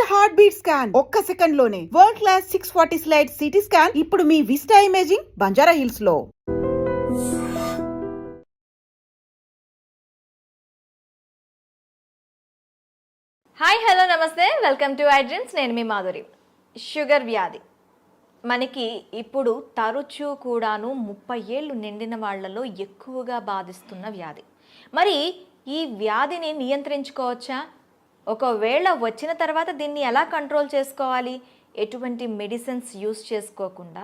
Heart beat scan ఒక్క second లోనే world class 640 slide CT scan ఇప్పుడు మీ విస్టా ఇమేజింగ్ బంజారా హిల్స్ లో. హాయ్ హలో నమస్తే, వెల్కమ్ టు ఐ డ్రీమ్స్. నేను మీ మాధురి. షుగర్ వ్యాధి మనకి ఇప్పుడు తరచూ కూడాను 30 ఏళ్ళు నిండిన వాళ్ళలో ఎక్కువగా బాధిస్తున్న వ్యాధి. మరి ఈ వ్యాధిని నియంత్రించుకోవచ్చా? ఒకవేళ వచ్చిన తర్వాత దీన్ని ఎలా కంట్రోల్ చేసుకోవాలి? ఎటువంటి మెడిసిన్స్ యూస్ చేసుకోకుండా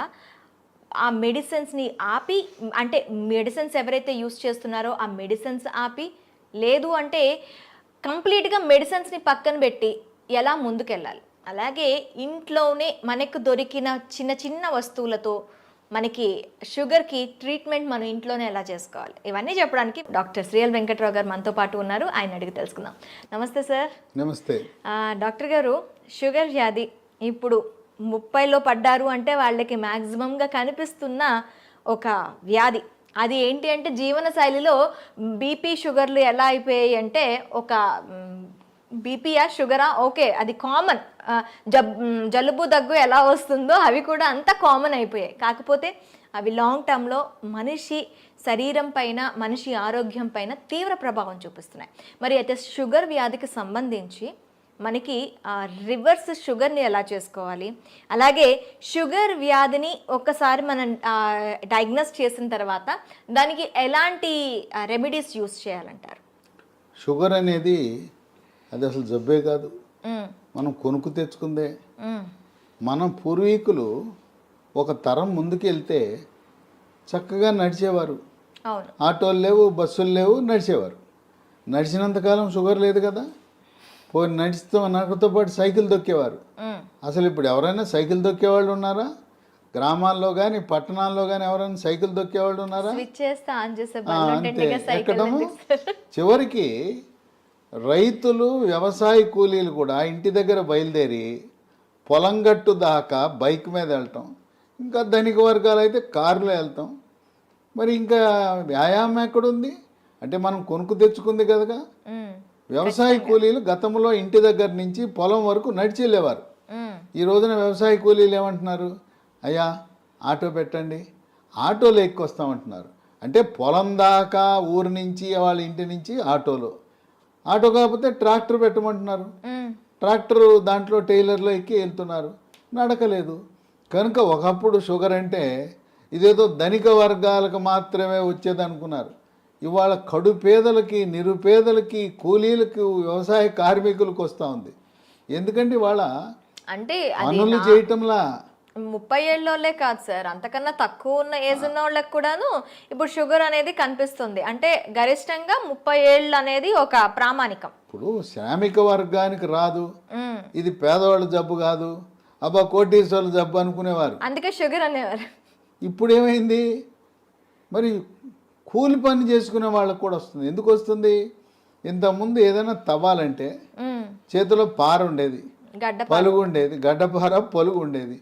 ఆ మెడిసిన్స్ని ఆపి, అంటే మెడిసిన్స్ ఎవరైతే యూస్ చేస్తున్నారో ఆ మెడిసిన్స్ ఆపి, లేదు అంటే కంప్లీట్గా మెడిసిన్స్ని పక్కన పెట్టి ఎలా ముందుకెళ్ళాలి? అలాగే ఇంట్లోనే మనకు దొరికిన చిన్న చిన్న వస్తువులతో మనకి షుగర్కి ట్రీట్మెంట్ మనం ఇంట్లోనే ఎలా చేసుకోవాలి, ఇవన్నీ చెప్పడానికి డాక్టర్ శ్రీఎల్ వెంకట్రావు గారు మనతో పాటు ఉన్నారు. ఆయన అడిగి తెలుసుకుందాం. నమస్తే సార్. నమస్తే డాక్టర్ గారు, షుగర్ వ్యాధి ఇప్పుడు 30లో పడ్డారు అంటే వాళ్ళకి మ్యాక్సిమంగా కనిపిస్తున్న ఒక వ్యాధి. అది ఏంటి అంటే జీవనశైలిలో బీపీ షుగర్లు ఎలా అయిపోయాయి అంటే, ఒక బీపీయా షుగరా ఓకే అది కామన్, జలుబు దగ్గు ఎలా వస్తుందో అవి కూడా అంత కామన్ అయిపోయాయి. కాకపోతే అవి లాంగ్ టర్మ్లో మనిషి శరీరం పైన, మనిషి ఆరోగ్యం పైన తీవ్ర ప్రభావం చూపిస్తున్నాయి. మరి అయితే షుగర్ వ్యాధికి సంబంధించి మనకి రివర్స్ షుగర్ని ఎలా చేసుకోవాలి, అలాగే షుగర్ వ్యాధిని ఒక్కసారి మనం డయాగ్నోస్ చేసిన తర్వాత దానికి ఎలాంటి రెమెడీస్ యూస్ చేయాలంటారు? షుగర్ అనేది అది అసలు జబ్బే కాదు, మనం కొనుక్కు తెచ్చుకుందే. మన పూర్వీకులు ఒక తరం ముందుకెళ్తే చక్కగా నడిచేవారు. ఆటోలు లేవు, బస్సులు లేవు, నడిచేవారు. నడిచినంతకాలం షుగర్ లేదు కదా. పోయి నడుస్తూ నాకుతో పాటు సైకిల్ దొక్కేవారు. అసలు ఇప్పుడు ఎవరైనా సైకిల్ దొక్కేవాళ్ళు ఉన్నారా? గ్రామాల్లో కానీ పట్టణాల్లో కానీ ఎవరైనా సైకిల్ దొక్కేవాళ్ళు ఉన్నారా? అంతే, ఎక్కడము. చివరికి రైతులు, వ్యవసాయ కూలీలు కూడా ఇంటి దగ్గర బయలుదేరి పొలం గట్టు దాకా బైక్ మీద వెళ్తాం. ఇంకా ధనిక వర్గాలు అయితే కారులో వెళ్తాం. మరి ఇంకా వ్యాయామం ఎక్కడుంది? అంటే మనం కొనుక్కు తెచ్చుకుంది కదగా. వ్యవసాయ కూలీలు గతంలో ఇంటి దగ్గర నుంచి పొలం వరకు నడిచి వెళ్ళేవారు. ఈ రోజున వ్యవసాయ కూలీలు ఏమంటున్నారు? అయ్యా ఆటో పెట్టండి, ఆటోలో ఎక్కొస్తామంటున్నారు. అంటే పొలం దాకా ఊరి నుంచి వాళ్ళ ఇంటి నుంచి ఆటోలో, ఆటో కాకపోతే ట్రాక్టర్ పెట్టమంటున్నారు. ట్రాక్టర్ దాంట్లో టైలర్లో ఎక్కి వెళ్తున్నారు, నడకలేదు. కనుక ఒకప్పుడు షుగర్ అంటే ఇదేదో ధనిక వర్గాలకు మాత్రమే వచ్చేది అనుకున్నారు. ఇవాళ కడు పేదలకి, నిరుపేదలకి, కూలీలకు, వ్యవసాయ కార్మికులకు వస్తూ ఉంది. ఎందుకంటే వాళ్ళ అంటే పనులు చేయటంలా 30 ఏళ్ళోళ్ళే కాదు సార్, అంతకన్నా తక్కువ ఉన్న ఏజ్ ఉన్న వాళ్ళకి కూడాను ఇప్పుడు షుగర్ అనేది కనిపిస్తుంది. అంటే గరిష్టంగా 30 ఏళ్ళు అనేది ఒక ప్రామాణికం. ఇప్పుడు శ్రామిక వర్గానికి రాదు, ఇది పేదవాళ్ళ జబ్బు కాదు, అబ్బా కోటీశ్వర్ల జబ్బు అనుకునేవారు, అందుకే షుగర్ అనేవారు. ఇప్పుడు ఏమైంది? మరి కూలి పని చేసుకునే వాళ్ళకు కూడా వస్తుంది. ఎందుకు వస్తుంది? ఇంతకుముందు ఏదైనా తవ్వాలంటే చేతిలో పార ఉండేది, పలుగు ఉండేది, గడ్డపార పలుగు ఉండేది.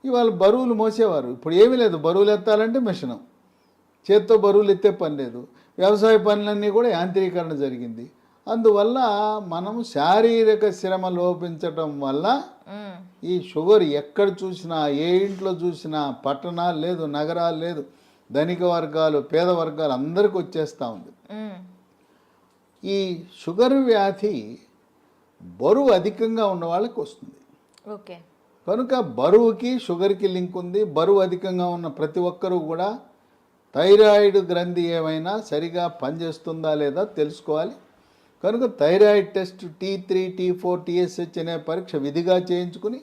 ఇవాళ బరువులు మోసేవారు. ఇప్పుడు ఏమీ లేదు, బరువులు ఎత్తాలంటే మిషను, చేత్తో బరువులు ఎత్తే పని లేదు. వ్యవసాయ పనులన్నీ కూడా యాంత్రీకరణ జరిగింది. అందువల్ల మనము శారీరక శ్రమ లోపించటం వల్ల ఈ షుగర్ ఎక్కడ చూసినా, ఏ ఇంట్లో చూసినా, పట్టణాలు లేదు, నగరాలు లేదు, ధనిక వర్గాలు, పేద వర్గాలు అందరికీ వచ్చేస్తూ ఉంది. ఈ షుగర్ వ్యాధి బరువు అధికంగా ఉన్న వాళ్ళకి వస్తుంది. ఓకే, కనుక బరువుకి షుగర్కి లింక్ ఉంది. బరువు అధికంగా ఉన్న ప్రతి ఒక్కరూ కూడా థైరాయిడ్ గ్రంథి ఏమైనా సరిగా పనిచేస్తుందా లేదా తెలుసుకోవాలి. కనుక thyroid test T3, T4, TSH అనే పరీక్ష విధిగా చేయించుకుని,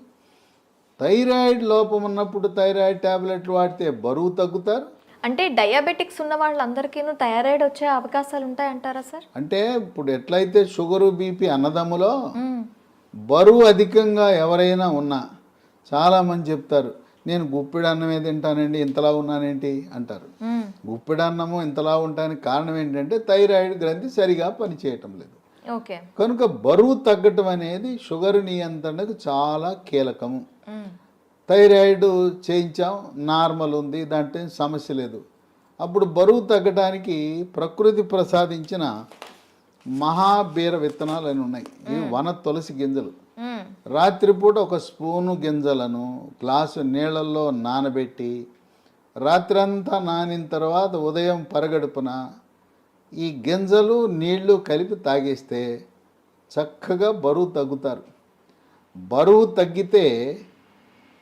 థైరాయిడ్ లోపం ఉన్నప్పుడు థైరాయిడ్ ట్యాబ్లెట్లు వాడితే బరువు తగ్గుతారు. అంటే డయాబెటిక్స్ ఉన్న వాళ్ళందరికీ థైరాయిడ్ వచ్చే అవకాశాలు ఉంటాయంటారా సార్? అంటే ఇప్పుడు ఎట్లయితే షుగరు, బీపీ అన్నదమ్ములో బరువు అధికంగా ఎవరైనా ఉన్నా చాలామంది చెప్తారు, నేను గుప్పిడి అన్నమే తింటానండి, ఇంతలా ఉన్నానేంటి అంటారు. గుప్పిడి అన్నము ఇంతలా ఉండడానికి కారణం ఏంటంటే థైరాయిడ్ గ్రంథి సరిగా పనిచేయటం లేదు. ఓకే, కనుక బరువు తగ్గటం అనేది షుగర్ నియంత్రణకు చాలా కీలకము. థైరాయిడ్ చేయించాం, నార్మల్ ఉంది, దాంట్లో సమస్య లేదు. అప్పుడు బరువు తగ్గడానికి ప్రకృతి ప్రసాదించిన మహాబీర విత్తనాలు అని ఉన్నాయి. ఇవి వన తులసి గింజలు. రాత్రిపూట ఒక స్పూను గింజలను గ్లాసు నీళ్ళల్లో నానబెట్టి రాత్రంతా నానిన తర్వాత ఉదయం పరగడుపున ఈ గింజలు నీళ్లు కలిపి తాగేస్తే చక్కగా బరువు తగ్గుతారు. బరువు తగ్గితే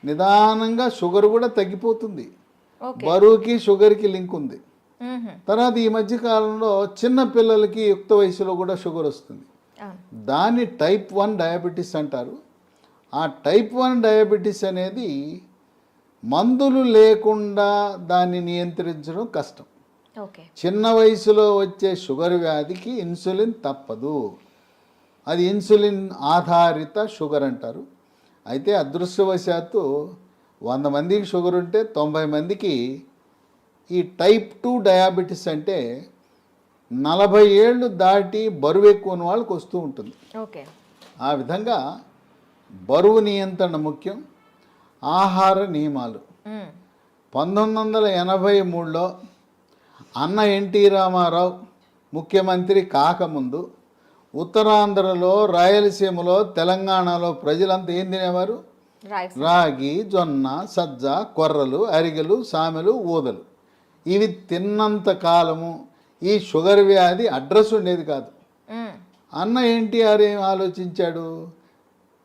నిదానంగా షుగర్ కూడా తగ్గిపోతుంది. బరువుకి షుగర్కి లింక్ ఉంది. తర్వాత ఈ మధ్య కాలంలో చిన్న పిల్లలకి యుక్త వయసులో కూడా షుగర్ వస్తుంది. దాన్ని టైప్ 1 డయాబెటీస్ అంటారు. ఆ టైప్ 1 డయాబెటీస్ అనేది మందులు లేకుండా దాన్ని నియంత్రించడం కష్టం. చిన్న వయసులో వచ్చే షుగర్ వ్యాధికి ఇన్సులిన్ తప్పదు. అది ఇన్సులిన్ ఆధారిత షుగర్ అంటారు. అయితే అదృష్టవశాత్తు 100 మందికి షుగర్ ఉంటే 90 మందికి ఈ టైప్ 2 డయాబెటీస్ అంటే 40 ఏళ్ళు దాటి బరువు ఎక్కువ ఉన్న వాళ్ళకి వస్తూ ఉంటుంది. ఆ విధంగా బరువు నియంత్రణ ముఖ్యం. ఆహార నియమాలు 1983లో అన్న ఎన్టీ రామారావు ముఖ్యమంత్రి కాకముందు ఉత్తరాంధ్రలో, రాయలసీమలో, తెలంగాణలో ప్రజలంతా ఏం తినేవారు? రాగి, జొన్న, సజ్జ, కొర్రలు, అరిగెలు, సామెలు, ఊదలు. ఇవి తిన్నంత కాలము ఈ షుగర్ వ్యాధి అడ్రస్ ఉండేది కాదు. అన్న ఎన్టీఆర్ ఏం ఆలోచించాడు?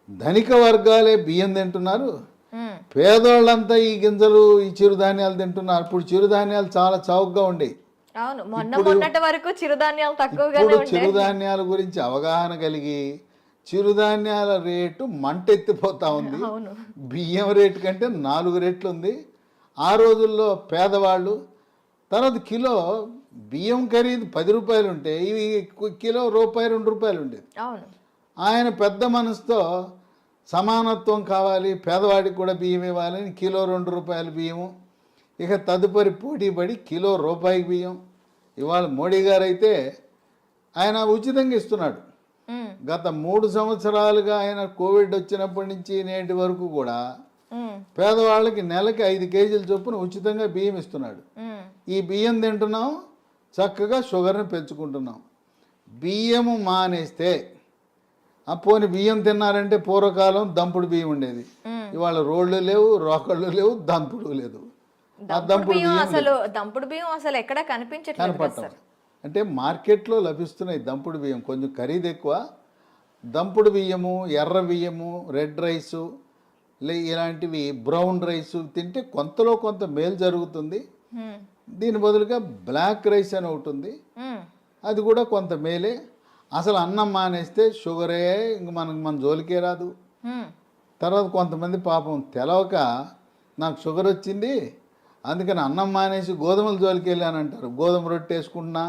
ధనిక వర్గాలే బియ్యం తింటున్నారు, పేదోళ్ళంతా ఈ గింజలు, ఈ చిరుధాన్యాలు తింటున్నారు. ఇప్పుడు చిరుధాన్యాలు చాలా చౌకగా ఉండేవి. ఇప్పుడు చిరుధాన్యాల గురించి అవగాహన కలిగి చిరుధాన్యాల రేటు మంటెత్తిపోతా ఉంది. బియ్యం రేటు కంటే 4 రెట్లు ఉంది. ఆ రోజుల్లో పేదవాళ్ళు తర్వాత కిలో బియ్యం ఖరీదు 10 రూపాయలు ఉంటే ఇవి కిలో రూపాయి 2 రూపాయలు ఉండేది. ఆయన పెద్ద మనసుతో సమానత్వం కావాలి, పేదవాడికి కూడా బియ్యం ఇవ్వాలని కిలో 2 రూపాయల బియ్యము. ఇక తదుపరి పోటీపడి కిలో రూపాయి బియ్యం. ఇవాళ మోడీ గారు అయితే ఆయన ఉచితంగా ఇస్తున్నాడు. గత 3 సంవత్సరాలుగా ఆయన కోవిడ్ వచ్చినప్పటి నుంచి నేటి వరకు కూడా పేదవాళ్ళకి నెలకి 5 కేజీల చొప్పున ఉచితంగా బియ్యం ఇస్తున్నాడు. ఈ బియ్యం తింటున్నాం, చక్కగా షుగర్ని పెంచుకుంటున్నాం. బియ్యము మానేస్తే పోని బియ్యం తిన్నారంటే పూర్వకాలం దంపుడు బియ్యం ఉండేది. ఇవాళ రోళ్ళు లేవు, రోకళ్ళు లేవు, దంపుడు లేదు. దంపుడు బియ్యం అసలు ఎక్కడ కనపడతాం. అంటే మార్కెట్లో లభిస్తున్నాయి దంపుడు బియ్యం, కొంచెం ఖరీదు ఎక్కువ. దంపుడు బియ్యము, ఎర్ర బియ్యము, రెడ్ రైసు, ఇలాంటివి బ్రౌన్ రైస్ తింటే కొంతలో కొంత మేలు జరుగుతుంది. దీని బదులుగా బ్లాక్ రైస్ అని ఒకటి ఉంది, అది కూడా కొంత మేలే. అసలు అన్నం మానేస్తే షుగరే ఇంక మన జోలికే రాదు. తర్వాత కొంతమంది పాపం తెలవక నాకు షుగర్ వచ్చింది అందుకని అన్నం మానేసి గోధుమల జోలికి వెళ్ళాను అంటారు. గోధుమ రొట్టె వేసుకుంటున్నా,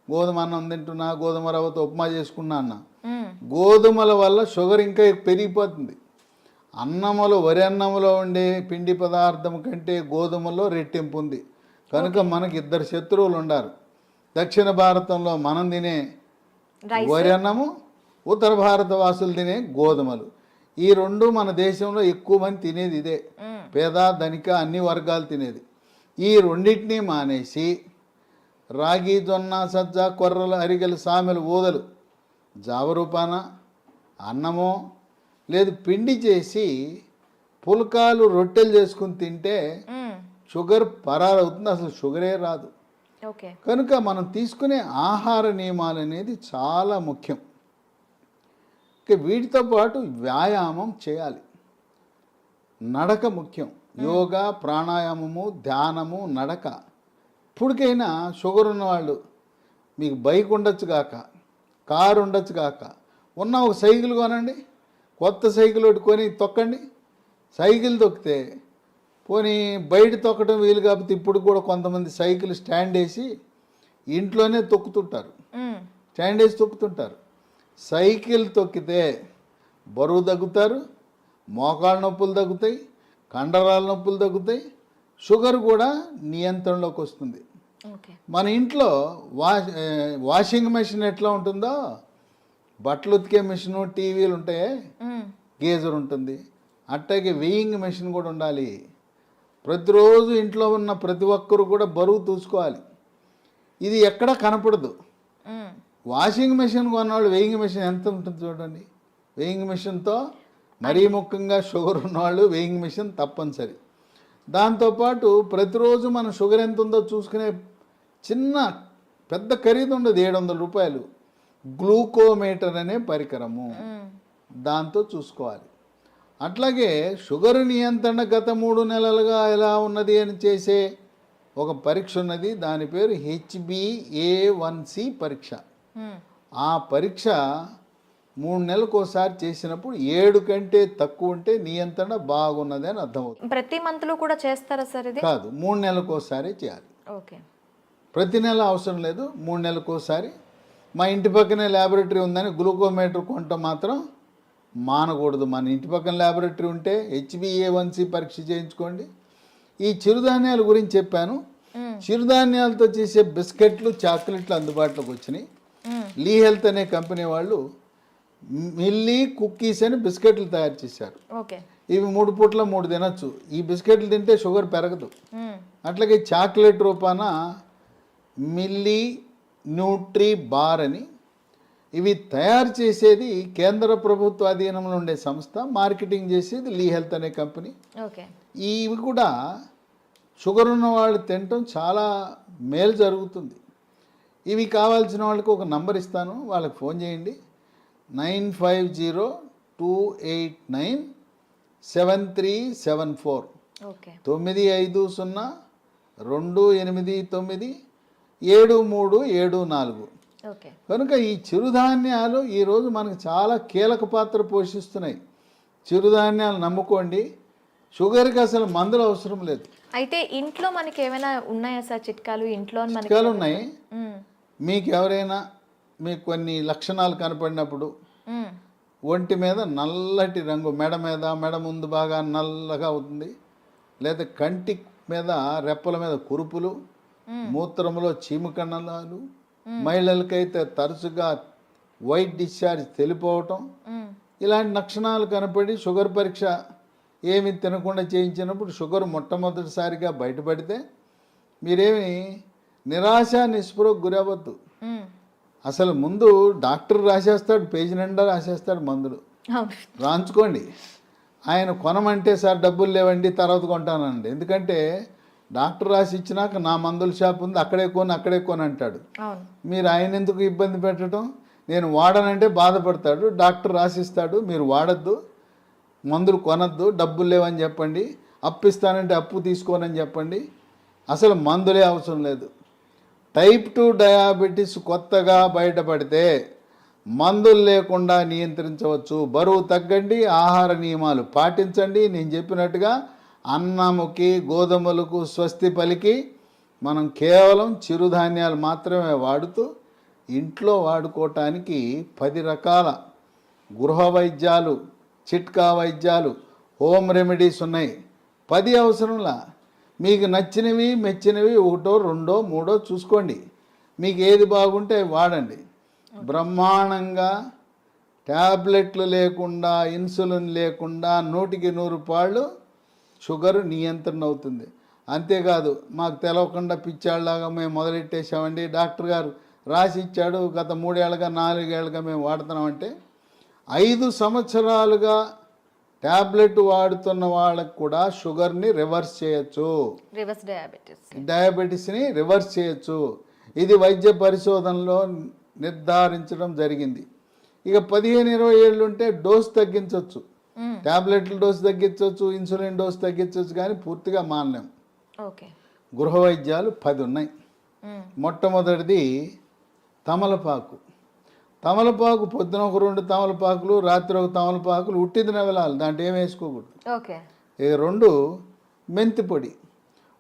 గోధుమ అన్నం తింటున్నా, గోధుమ రవ్వతో ఉప్మా చేసుకున్నా అన్న. గోధుమల వల్ల షుగర్ ఇంకా పెరిగిపోతుంది. అన్నములో, వరి అన్నములో ఉండే పిండి పదార్థం కంటే గోధుమలో రెట్టింపు ఉంది. కనుక మనకి 2 శత్రువులు ఉండారు. దక్షిణ భారతంలో మనం తినే వరి అన్నము, ఉత్తర భారత వాసులు తినే గోధుమలు. ఈ 2 మన దేశంలో ఎక్కువ మంది తినేది ఇదే. పేద, ధనిక అన్ని వర్గాలు తినేది. ఈ 2టిని మానేసి రాగి, జొన్న, సజ్జ, కొర్రలు, అరిగెలు, సామెలు, ఊదలు జావరూపాన అన్నమో లేదు పిండి చేసి పుల్కాలు, రొట్టెలు చేసుకుని తింటే షుగర్ పరారవుతుంది. అసలు షుగరే రాదు. కనుక మనం తీసుకునే ఆహార నియమాలు అనేది చాలా ముఖ్యం. వీటితో పాటు వ్యాయామం చేయాలి. నడక ముఖ్యం. యోగా, ప్రాణాయామము, ధ్యానము, నడక. ఇప్పటికైనా షుగర్ ఉన్నవాళ్ళు మీకు బైక్ ఉండొచ్చు కాక, కారు ఉండొచ్చు కాక, ఉన్న ఒక సైకిల్ కొనండి. కొత్త సైకిల్ ఒకటి కొని తొక్కండి. సైకిల్ తొక్కితే పోనీ బయట తొక్కడం వీలు కాకపోతే ఇప్పుడు కూడా కొంతమంది సైకిల్ స్టాండ్ వేసి ఇంట్లోనే తొక్కుతుంటారు. స్టాండ్ వేసి తొక్కుతుంటారు. సైకిల్ తొక్కితే బరువు తగ్గుతారు, మోకాళ్ళ నొప్పులు తగ్గుతాయి, కండరాల నొప్పులు తగ్గుతాయి, షుగర్ కూడా నియంత్రణలోకి వస్తుంది. మన ఇంట్లో వాషింగ్ మెషిన్ ఎట్లా ఉంటుందో, బట్టలు ఉతికే మెషిన్, టీవీలు ఉంటాయి, గీజర్ ఉంటుంది, అట్టాగే వెయింగ్ మెషిన్ కూడా ఉండాలి. ప్రతిరోజు ఇంట్లో ఉన్న ప్రతి ఒక్కరు కూడా బరువు చూసుకోవాలి. ఇది ఎక్కడ కనపడదు. వాషింగ్ మెషిన్ కొన్నవాళ్ళు వెయింగ్ మెషిన్ ఎంత ఉంటుంది చూడండి. వెయింగ్ మెషిన్తో మరీ ముఖ్యంగా షుగర్ ఉన్నవాళ్ళు వెయింగ్ మిషన్ తప్పనిసరి. దాంతోపాటు ప్రతిరోజు మన షుగర్ ఎంత ఉందో చూసుకునే చిన్న పెద్ద ఖరీదు ఉండదు, 700 రూపాయలు గ్లూకోమీటర్ అనే పరికరము, దాంతో చూసుకోవాలి. అట్లాగే షుగర్ నియంత్రణ గత 3 నెలలుగా ఎలా ఉన్నది అని చేసే ఒక పరీక్ష ఉన్నది, దాని పేరు HbA1c పరీక్ష. ఆ పరీక్ష 3 నెలలకు ఒకసారి చేసినప్పుడు 7 కంటే తక్కువ ఉంటే నియంత్రణ బాగున్నది అని అర్థమవుతుంది. ప్రతి మంత్లో కూడా చేస్తారా సార్ ఇది? కాదు, 3 నెలలకు ఒకసారి చేయాలి. ఓకే, ప్రతి నెల అవసరం లేదు, 3 నెలలకు ఒకసారి. మా ఇంటి పక్కనే ల్యాబొరేటరీ ఉందని గ్లూకోమీటర్ కొంట మాత్రం మానకూడదు. మన ఇంటి పక్కన ల్యాబొరేటరీ ఉంటే HbA1c పరీక్ష చేయించుకోండి. ఈ చిరుధాన్యాల గురించి చెప్పాను. చిరుధాన్యాలతో చేసే బిస్కెట్లు, చాక్లెట్లు అందుబాటులోకి వచ్చినాయి. లీ హెల్త్ అనే కంపెనీ వాళ్ళు మిల్లీ కుక్కీస్ అని బిస్కెట్లు తయారు చేశారు. ఓకే, ఇవి 3 పూట్ల 3 తినచ్చు. ఈ బిస్కెట్లు తింటే షుగర్ పెరగదు. అట్లాగే చాక్లెట్ రూపాన మిల్లీ న్యూట్రీ బార్ అని, ఇవి తయారు చేసేది కేంద్ర ప్రభుత్వ అధీనంలో ఉండే సంస్థ, మార్కెటింగ్ చేసేది లీ హెల్త్ అనే కంపెనీ. ఓకే, ఇవి కూడా షుగర్ ఉన్న వాళ్ళు తినటం చాలా మేలు జరుగుతుంది. ఇవి కావాల్సిన వాళ్ళకి ఒక నంబర్ ఇస్తాను, వాళ్ళకి ఫోన్ చేయండి. 9502897374 ఓకే, 9502897374. ఓకే. కనుక ఈ చిరుధాన్యాలు ఈరోజు మనకు చాలా కీలక పాత్ర పోషిస్తున్నాయి. చిరుధాన్యాలు నమ్ముకోండి, షుగర్కి అసలు మందులు అవసరం లేదు. అయితే ఇంట్లో మనకి ఏమైనా ఉన్నాయా సార్ చిట్కాలు? ఇంట్లో చిట్కాలు ఉన్నాయి. మీకు ఎవరైనా మీకు కొన్ని లక్షణాలు కనపడినప్పుడు ఒంటి మీద నల్లటి రంగు, మెడ ముందు బాగా నల్లగా అవుతుంది, లేదా కంటి మీద రెప్పల మీద కురుపులు, మూత్రంలో చీమకణాలు, మహిళలకైతే తరచుగా వైట్ డిశ్చార్జ్ తెలిపోవటం, ఇలాంటి లక్షణాలు కనపడి షుగర్ పరీక్ష ఏమి తినకుండా చేయించినప్పుడు షుగర్ మొట్టమొదటిసారిగా బయటపడితే మీరేమి నిరాశ నిస్పృహకు గురవద్దు. అసలు ముందు డాక్టర్ రాసేస్తాడు, పేజీ నిండా రాసేస్తాడు మందులు, రాంచుకోండి. ఆయన కొనమంటే సార్ డబ్బులు లేవండి తర్వాత కొంటానండి, ఎందుకంటే డాక్టర్ రాసి ఇచ్చినాక నా మందుల షాప్ ఉంది అక్కడే కొని అంటాడు. మీరు ఆయన ఎందుకు ఇబ్బంది పెట్టడం? నేను వాడనంటే బాధపడతాడు, డాక్టర్ రాసిస్తాడు, మీరు వాడద్దు, మందులు కొనద్దు, డబ్బులు లేవని చెప్పండి, అప్పు ఇస్తానంటే అప్పు తీసుకోనని చెప్పండి. అసలు మందులే అవసరం లేదు. టైప్ 2 డయాబెటీస్ కొత్తగా బయటపడితే మందులు లేకుండా నియంత్రించవచ్చు. బరువు తగ్గండి, ఆహార నియమాలు పాటించండి. నేను చెప్పినట్టుగా అన్నముకి గోధుమలకు స్వస్తి పలికి మనం కేవలం చిరుధాన్యాలు మాత్రమే వాడుతూ ఇంట్లో వాడుకోవటానికి 10 రకాల గృహ వైద్యాలు, చిట్కా వైద్యాలు, హోమ్ రెమెడీస్ ఉన్నాయి. 10 అవసరంలా. మీకు నచ్చినవి మెచ్చినవి 1, 2, 3 చూసుకోండి. మీకు ఏది బాగుంటే వాడండి. బ్రహ్మాండంగా ట్యాబ్లెట్లు లేకుండా, ఇన్సులిన్ లేకుండా 100కి 100 పాళ్ళు షుగర్ నియంత్రణ అవుతుంది. అంతేకాదు మాకు తెలవకుండా పిచ్చాళ్ళలాగా మేము మొదలెట్టేసామండి, డాక్టర్ గారు రాసి ఇచ్చాడు, గత 3 ఏళ్ళగా 4 ఏళ్ళగా మేము వాడుతున్నామంటే 5 సంవత్సరాలుగా ట్యాబ్లెట్ వాడుతున్న వాళ్ళకు కూడా షుగర్ని రివర్స్ చేయొచ్చు, డయాబెటీస్ని రివర్స్ చేయొచ్చు. ఇది వైద్య పరిశోధనలో నిర్ధారించడం జరిగింది. ఇక 15-20 ఏళ్ళు ఉంటే డోస్ తగ్గించవచ్చు, ట్యాబ్లెట్ల డోస్ తగ్గించవచ్చు, ఇన్సులిన్ డోస్ తగ్గించవచ్చు, కానీ పూర్తిగా మానలేం. గృహ వైద్యాలు 10 ఉన్నాయి. మొట్టమొదటిది తమలపాకు. తమలపాకు పొద్దున ఒక 2 తమలపాకులు, రాత్రి ఒక తమలపాకులు ఉట్టిది నవలాలి, దాంట్లో ఏం వేసుకోకూడదు. ఇక 2 మెంతిపొడి.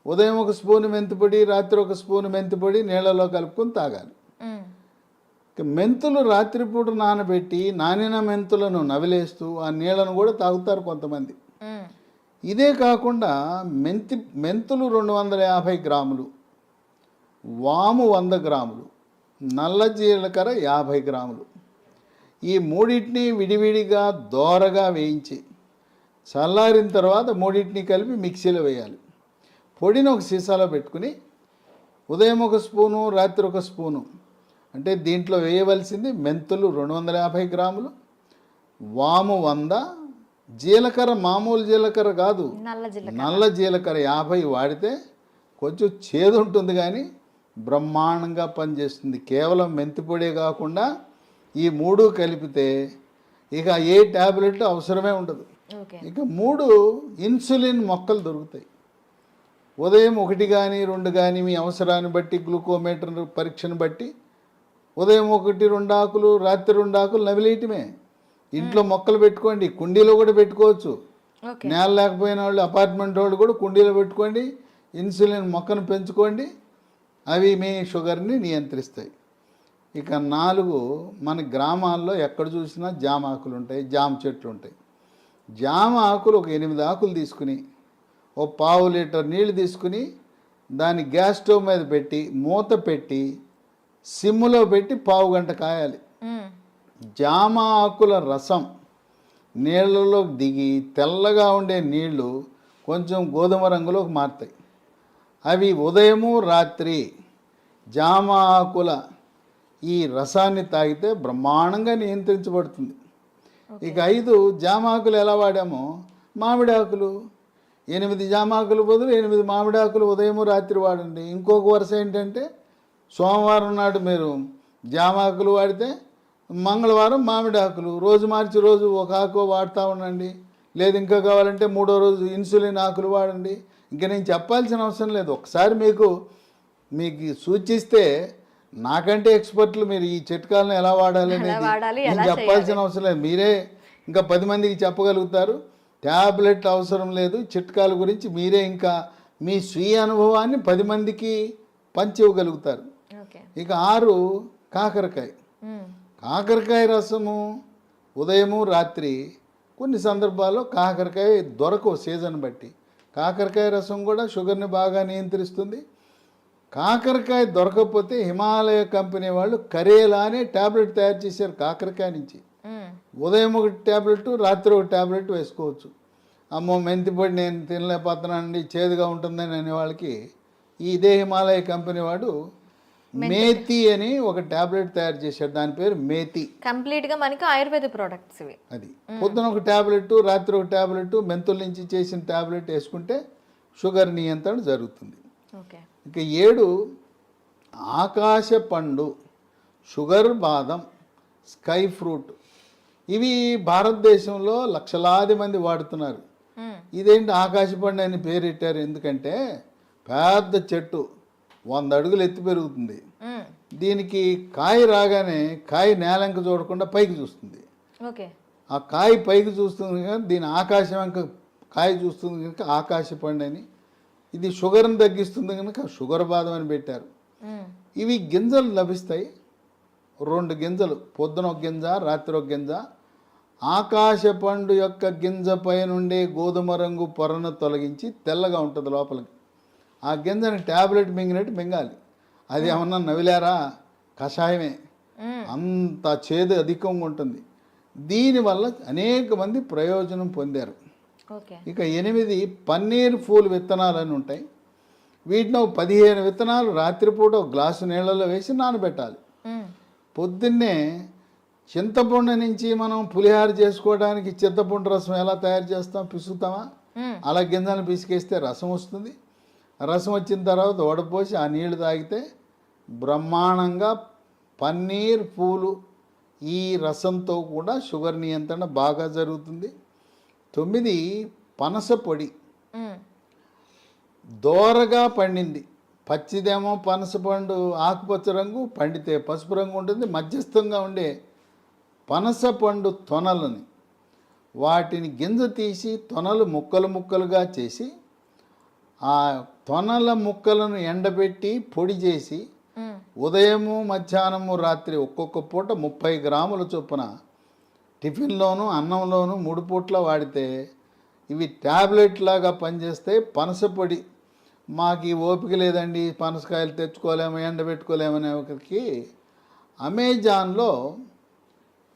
ఉదయం 1 స్పూన్ మెంతిపొడి, రాత్రి 1 స్పూన్ మెంతిపొడి నీళ్ళలో కలుపుకొని తాగాలి. మెంతులు రాత్రిపూట నానబెట్టి నానిన మెంతులను నవిలేస్తూ ఆ నీళ్ళను కూడా తాగుతారు కొంతమంది. ఇదే కాకుండా మెంతులు 250 గ్రాములు, వాము 100 గ్రాములు, నల్ల జీలకర్ర 50 గ్రాములు. ఈ 3 విడివిడిగా దోరగా వేయించి చల్లారిన తర్వాత 3 కలిపి మిక్సీలో వేయాలి. పొడిని ఒక సీసాలో పెట్టుకుని ఉదయం 1 స్పూను, రాత్రి 1 స్పూను, అంటే దీంట్లో వేయవలసింది మెంతులు 250 గ్రాములు, వాము 100, జీలకర్ర మామూలు జీలకర్ర కాదు, నల్ల జీలకర్ర. నల్ల జీలకర్ర 50 వాడితే కొంచెం చేదు ఉంటుంది కానీ బ్రహ్మాండంగా పనిచేస్తుంది. కేవలం మెంతిపొడే కాకుండా ఈ 3 కలిపితే ఇక ఏ ట్యాబ్లెట్ అవసరమే ఉండదు. ఓకే. ఇక 3 ఇన్సులిన్ మొక్కలు దొరుకుతాయి. ఉదయం 1 కానీ 2 కానీ మీ అవసరాన్ని బట్టి గ్లూకోమీటర్ పరీక్షను బట్టి ఉదయం 1-2 ఆకులు, రాత్రి 2 ఆకులు నవిలేయటమే. ఇంట్లో మొక్కలు పెట్టుకోండి, కుండీలో కూడా పెట్టుకోవచ్చు. ఓకే. నేల లేకపోయిన వాళ్ళు, అపార్ట్మెంట్ వాళ్ళు కూడా కుండీలో పెట్టుకోండి, ఇన్సులిన్ మొక్కను పెంచుకోండి. అవి మీ షుగర్ని నియంత్రిస్తాయి. ఇక 4 మన గ్రామాల్లో ఎక్కడ చూసినా జామ ఆకులు ఉంటాయి, జామ చెట్లు ఉంటాయి. జామ ఆకులు ఒక 8 ఆకులు తీసుకుని ఓ 1/2 లీటర్ నీళ్లు తీసుకుని దాన్ని గ్యాస్ స్టవ్ మీద పెట్టి మూత పెట్టి సిమ్లో పెట్టి 1/2 గంట కాయాలి. జామ ఆకుల రసం నీళ్ళలోకి దిగి తెల్లగా ఉండే నీళ్లు కొంచెం గోధుమ రంగులోకి మారుతాయి. అవి ఉదయము రాత్రి జామ ఆకుల ఈ రసాన్ని తాగితే బ్రహ్మాండంగా నియంత్రించబడుతుంది. ఇక 5 జామ ఆకులు ఎలా వాడామో, మామిడి ఆకులు 8 జామ ఆకులు బదులు 8 మామిడి ఆకులు ఉదయము రాత్రి వాడండి. ఇంకొక వరుస ఏంటంటే సోమవారం నాడు మీరు జామ ఆకులు వాడితే మంగళవారం మామిడి ఆకులు, రోజు మార్చి రోజు ఒక ఆకు వాడుతూ ఉండండి. లేదు ఇంకా కావాలంటే 3వ రోజు ఇన్సులిన్ ఆకులు వాడండి. ఇంకా నేను చెప్పాల్సిన అవసరం లేదు. ఒకసారి మీకు సూచిస్తే నాకంటే ఎక్స్పర్ట్లు మీరు ఈ చిట్కాలను ఎలా వాడాలి అనేది నేను చెప్పాల్సిన అవసరం లేదు. మీరే ఇంకా 10 మందికి చెప్పగలుగుతారు. ట్యాబ్లెట్ అవసరం లేదు. చిట్కాల గురించి మీరే ఇంకా మీ స్వీయ అనుభవాన్ని 10 మందికి పంచివ్వగలుగుతారు. ఇక 6 కాకరకాయ. కాకరకాయ రసము ఉదయము రాత్రి కొన్ని సందర్భాల్లో కాకరకాయ దొరకవు సీజన్ బట్టి. కాకరకాయ రసం కూడా షుగర్ని బాగా నియంత్రిస్తుంది. కాకరకాయ దొరకకపోతే హిమాలయ కంపెనీ వాళ్ళు కరేలా అనే ట్యాబ్లెట్ తయారు చేశారు కాకరకాయ నుంచి. ఉదయం 1 ట్యాబ్లెట్, రాత్రి 1 ట్యాబ్లెట్ వేసుకోవచ్చు. అమ్మో మెంతిపొడి నేను తినలేకపోతున్నానండి, చేదుగా ఉంటుందని అనే వాళ్ళకి ఇదే హిమాలయ కంపెనీ వాడు మేతి అని ఒక ట్యాబ్లెట్ తయారు చేశాడు. దాని పేరు మేతి. కంప్లీట్గా మనకి ఆయుర్వేద ప్రోడక్ట్స్ ఇవి. అది పొద్దున 1 ట్యాబ్లెట్, రాత్రి 1 ట్యాబ్లెట్ మెంతుల నుంచి చేసిన ట్యాబ్లెట్ వేసుకుంటే షుగర్ నియంత్రణ జరుగుతుంది. ఓకే. ఇక 7 ఆకాశ పండు, షుగర్ బాదం, స్కై ఫ్రూట్. ఇవి భారతదేశంలో లక్షలాది మంది వాడుతున్నారు. ఇదేంటి ఆకాశ పండు అని పేరెట్టారు ఎందుకంటే పెద్ద చెట్టు 100 అడుగులు ఎత్తి పెరుగుతుంది. దీనికి కాయ రాగానే కాయ నేలంక చూడకుండా పైకి చూస్తుంది. ఓకే. ఆ కాయ పైకి చూస్తుంది కనుక దీని ఆకాశం వెంక కాయ చూస్తుంది కనుక ఆకాశ పండు అని. ఇది షుగర్ని తగ్గిస్తుంది కనుక షుగర్ బాదం అని పెట్టారు. ఇవి గింజలు లభిస్తాయి. 2 గింజలు, పొద్దున 1 గింజ, రాత్రి 1 గింజ. ఆకాశ పండు యొక్క గింజ పైనుండే గోధుమ రంగు పొరను తొలగించి తెల్లగా ఉంటుంది లోపలికి. ఆ గింజని ట్యాబ్లెట్ మింగినట్టు మింగాలి. అది ఏమన్నా నవిలారా, కషాయమే. అంత చేదు అధికంగా ఉంటుంది. దీనివల్ల అనేక మంది ప్రయోజనం పొందారు. ఇక 8 పన్నీర్ పూలు విత్తనాలు అని ఉంటాయి. వీటిని 15 విత్తనాలు రాత్రిపూట 1 గ్లాసు నీళ్ళలో వేసి నానబెట్టాలి. పొద్దున్నే చింతపండు నుంచి మనం పులిహార చేసుకోవడానికి చింతపండు రసం ఎలా తయారు చేస్తాం, పిసుకుతామా, అలా గింజలను పిసికేస్తే రసం వస్తుంది. రసం వచ్చిన తర్వాత వడపోసి ఆ నీళ్లు తాగితే బ్రహ్మాండంగా పన్నీర్ పూలు ఈ రసంతో కూడా షుగర్ నియంత్రణ బాగా జరుగుతుంది. 9 పనస పొడి. దోరగా పండింది, పచ్చిదేమో పనస పండు ఆకుపచ్చ రంగు, పండితే పసుపు రంగు ఉంటుంది. మధ్యస్థంగా ఉండే పనస పండు తొనలని వాటిని గింజ తీసి తొనలు ముక్కలు ముక్కలుగా చేసి ఆ తొనల ముక్కలను ఎండబెట్టి పొడి చేసి ఉదయము మధ్యాహ్నము రాత్రి ఒక్కొక్క పూట 30 గ్రాముల చొప్పున టిఫిన్లోను అన్నంలోను 3 పూట్ల వాడితే ఇవి ట్యాబ్లెట్ లాగా పనిచేస్తాయి. పనస పొడి మాకు ఈ ఓపిక లేదండి, పనసకాయలు తెచ్చుకోలేము, ఎండబెట్టుకోలేమనే ఒకరికి అమెజాన్లో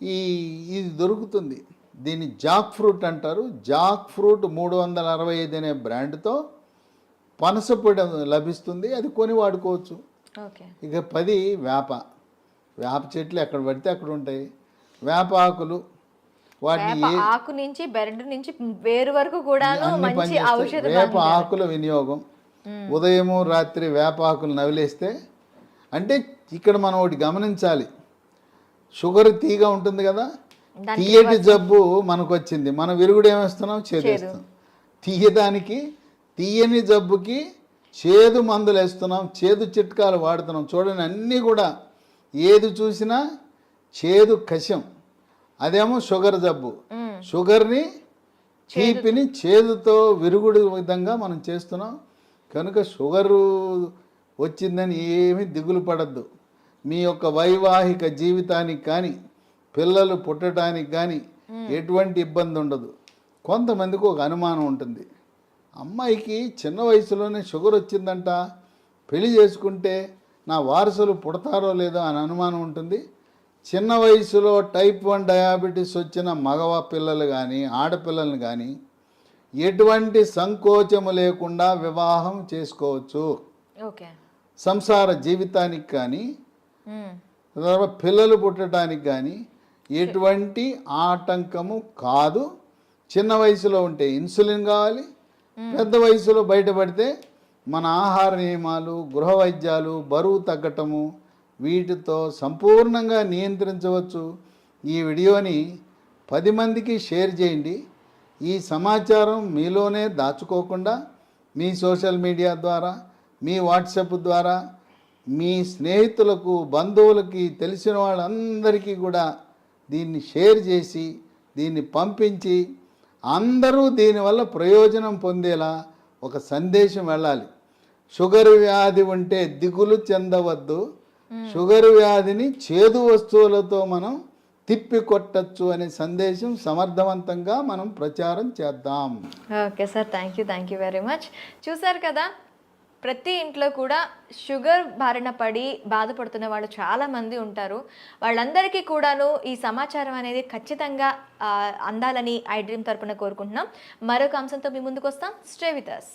ఇది దొరుకుతుంది. దీన్ని జాక్ ఫ్రూట్ అంటారు. జాక్ ఫ్రూట్ 365 అనే బ్రాండ్తో పనస పొడి లభిస్తుంది. అది కొని వాడుకోవచ్చు. ఇక 10 వేప చెట్లు ఎక్కడ పడితే అక్కడ ఉంటాయి. వేప ఆకులు వాటిని వేప ఆకు నుంచి బెరడు నుంచి వేరు వరకు కూడాను అన్ని మంచి పనిచేస్తాయి. ఔషధ వేప ఆకుల వినియోగం ఉదయము రాత్రి వేప ఆకులు నవిలేస్తే, అంటే ఇక్కడ మనం ఒకటి గమనించాలి, షుగర్ తీగ ఉంటుంది కదా, తీయటి జబ్బు మనకు వచ్చింది, మనం విరుగుడు ఏమేస్తున్నాం, చేదేస్తాం. తీయడానికి తీయని జబ్బుకి చేదు మందులు వేస్తున్నాం, చేదు చిట్కాలు వాడుతున్నాం. చూడండి, అన్నీ కూడా ఏది చూసినా చేదు కషం. అదేమో షుగర్ జబ్బు, షుగర్ని తీపిని చేదుతో విరుగుడు విధంగా మనం చేస్తున్నాం. కనుక షుగరు వచ్చిందని ఏమీ దిగులు పడద్దు. మీ యొక్క వైవాహిక జీవితానికి కానీ పిల్లలు పుట్టడానికి కానీ ఎటువంటి ఇబ్బంది ఉండదు. కొంతమందికి ఒక అనుమానం ఉంటుంది, అమ్మాయికి చిన్న వయసులోనే షుగర్ వచ్చిందంట, పెళ్లి చేసుకుంటే నా వారసులు పుడతారో లేదో అని అనుమానం ఉంటుంది. చిన్న వయసులో టైప్ 1 డయాబెటీస్ వచ్చిన మగవ పిల్లలు కానీ ఆడపిల్లలను కానీ ఎటువంటి సంకోచము లేకుండా వివాహం చేసుకోవచ్చు. ఓకే. సంసార జీవితానికి కానీ తర్వాత పిల్లలు పుట్టడానికి కానీ ఎటువంటి ఆటంకము కాదు. చిన్న వయసులో ఉంటే ఇన్సులిన్ కావాలి, పెద్ద వయసులో బయటపడితే మన ఆహార నియమాలు, గృహ వైద్యాలు, బరువు తగ్గటము, వీటితో సంపూర్ణంగా నియంత్రించవచ్చు. ఈ వీడియోని 10 మందికి షేర్ చేయండి. ఈ సమాచారం మీలోనే దాచుకోకుండా మీ సోషల్ మీడియా ద్వారా, మీ వాట్సాప్ ద్వారా, మీ స్నేహితులకు, బంధువులకి, తెలిసిన వాళ్ళందరికీ కూడా దీన్ని షేర్ చేసి దీన్ని పంపించి అందరూ దీనివల్ల ప్రయోజనం పొందేలా ఒక సందేశం వెళ్ళాలి. షుగర్ వ్యాధి ఉంటే దిగులు చెందవద్దు, షుగర్ వ్యాధిని చేదు వస్తువులతో మనం తిప్పి కొట్టచ్చు అనే సందేశం సమర్థవంతంగా మనం ప్రచారం చేద్దాం. Okay sir, thank you very much. చూసారు కదా, ప్రతి ఇంట్లో కూడా షుగర్ బారిన పడి బాధపడుతున్న వాళ్ళు చాలామంది ఉంటారు. వాళ్ళందరికీ కూడాను ఈ సమాచారం అనేది ఖచ్చితంగా అందాలని ఐ డ్రీమ్ తరపున కోరుకుంటున్నాం. మరొక అంశంతో మీ ముందుకు వస్తాం. Stay with us.